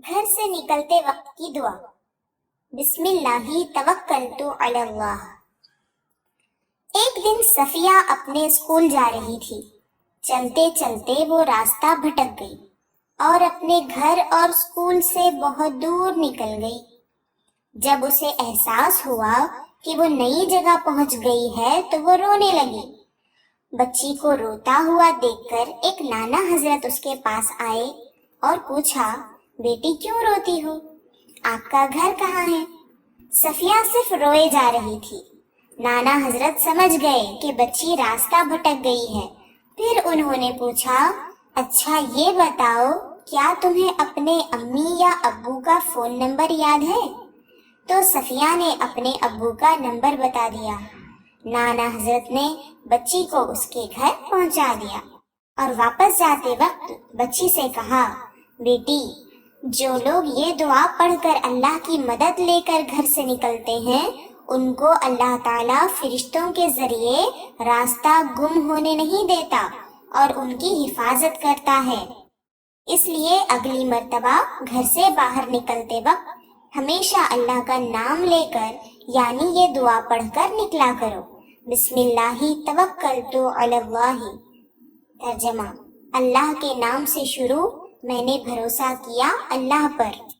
گھر سے نکلتے وقت کی دعا۔ بسم اللہ توکلت علی اللہ۔ ایک دن صفیہ اپنے اسکول جا رہی تھی۔ چلتے چلتے وہ راستہ بھٹک گئی اور اپنے گھر اور اسکول سے بہت دور نکل گئی۔ جب اسے احساس ہوا کہ وہ نئی جگہ پہنچ گئی ہے تو وہ رونے لگی۔ بچی کو روتا ہوا دیکھ کر ایک نانا حضرت اس کے پاس آئے اور پوچھا، بیٹی کیوں روتی ہو؟ آپ کا گھر کہاں ہے؟ صفیہ صرف روئے جا رہی تھی۔ نانا حضرت سمجھ گئے کہ بچی راستہ بھٹک گئی ہے۔ پھر انہوں نے پوچھا، اچھا یہ بتاؤ کیا تمہیں اپنے امی یا ابو کا فون نمبر یاد ہے؟ تو صفیہ نے اپنے ابو کا نمبر بتا دیا۔ نانا حضرت نے بچی کو اس کے گھر پہنچا دیا اور واپس جاتے وقت بچی سے کہا، بیٹی جو لوگ یہ دعا پڑھ کر اللہ کی مدد لے کر گھر سے نکلتے ہیں ان کو اللہ تعالیٰ فرشتوں کے ذریعے راستہ گم ہونے نہیں دیتا اور ان کی حفاظت کرتا ہے۔ اس لیے اگلی مرتبہ گھر سے باہر نکلتے وقت ہمیشہ اللہ کا نام لے کر یعنی یہ دعا پڑھ کر نکلا کرو۔ بسم اللہ توکلت علی اللہ۔ ترجمہ، اللہ کے نام سے شروع، میں نے بھروسہ کیا اللہ پر۔